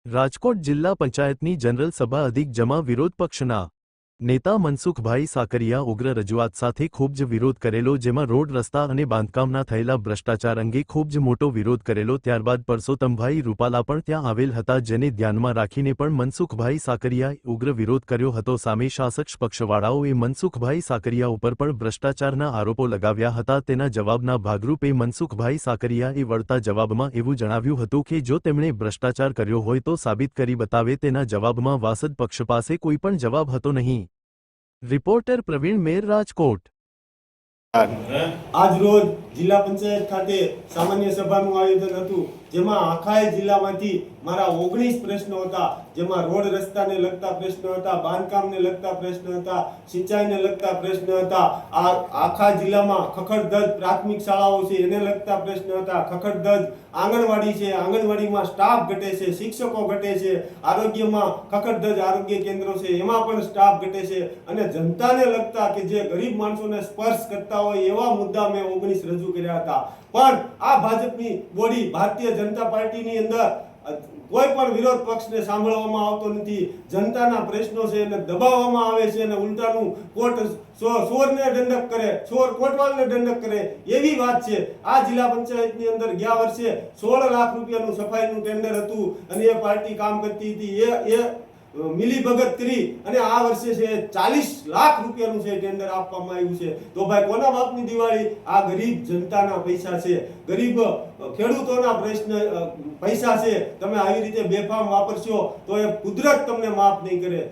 રાજકોટ જિલ્લા પંચાયતની જનરલ સભા અધિક જમા વિરોધ પક્ષના નેતા મનસુખભાઈ સાકરિયા ઉગ્ર રજૂઆત સાથે ખૂબ જ વિરોધ કરેલો, જેમાં રોડ રસ્તા અને બાંધકામના થયેલા ભ્રષ્ટાચાર અંગે ખૂબ જ મોટો વિરોધ કરેલો। ત્યારબાદ પરસોત્તમભાઈ રૂપાલા પણ ત્યાં આવેલ હતા, જેને ધ્યાનમાં રાખીને પણ મનસુખભાઈ સાકરિયાએ ઉગ્ર વિરોધ કર્યો હતો। સામે શાસક પક્ષવાળાઓએ મનસુખભાઈ સાકરિયા ઉપર પણ ભ્રષ્ટાચારના આરોપો લગાવ્યા હતા। તેના જવાબના ભાગરૂપે મનસુખભાઈ સાકરિયાએ વળતા જવાબમાં એવું જણાવ્યું હતું કે જો તેમણે ભ્રષ્ટાચાર કર્યો હોય તો સાબિત કરી બતાવે। તેના જવાબમાં વાસદ પક્ષ પાસે કોઈ પણ જવાબ હતો નહીં। રિપોર્ટર પ્રવીણ મેર, રાજકોટ। આજ રોજ જિલ્લા પંચાયત ખાતે સામાન્ય સભાનું આયોજન હતું, જેમાં આખા જિલ્લામાંથી મારા 19 પ્રશ્નો હતા, જેમાં રોડ રસ્તાને લગતા પ્રશ્નો હતા, બાંધકામને લગતા પ્રશ્નો હતા, સિંચાઈને લગતા પ્રશ્નો હતા। આ આખા જિલ્લામાં ખખડધજ પ્રાથમિક શાળાઓ છે એને લગતા પ્રશ્નો હતા, ખખડધજ આંગણવાડી છે, આંગણવાડીમાં સ્ટાફ ઘટે છે, શિક્ષકો ઘટે છે, આરોગ્યમાં ખખડધજ આરોગ્ય કેન્દ્રો છે એમાં પણ સ્ટાફ ઘટે છે, અને જનતાને લગતા કે જે ગરીબ માણસોને સ્પર્શ કરતા હોય એવા મુદ્દા મેં 19 રજૂ કર્યા હતા। પણ આ ભાજપની બોડી ભારતીય જનતા પાર્ટીની અંદર કોઈ પણ વિરોધ પક્ષને સાંભળવામાં આવતો નથી। જનતાના પ્રશ્નો છે એને દબાવવામાં આવે છે અને ઉલટાનું કોર્ટ ચોરને દંડક કરે, ચોર કોટવાલને દંડક કરે એવી વાત છે। આ જિલ્લા પંચાયતની અંદર ગયા વર્ષે 16 લાખ રૂપિયાનું સફાઈનું ટેન્ડર હતું અને એ પાર્ટી કામ કરતી હતી, એ મિલી ભગત કરી અને આ વર્ષે છે 40 લાખ રૂપિયાનું છે ટેન્ડર આપવામાં આવ્યું છે। તો ભાઈ કોના બાપની દિવાળી? આ ગરીબ જનતાના પૈસા છે, ગરીબ ખેડૂતોના પૈસા છે। તમે આવી રીતે બેફામ વાપરશો તો એ કુદરત તમને માફ નહીં કરે।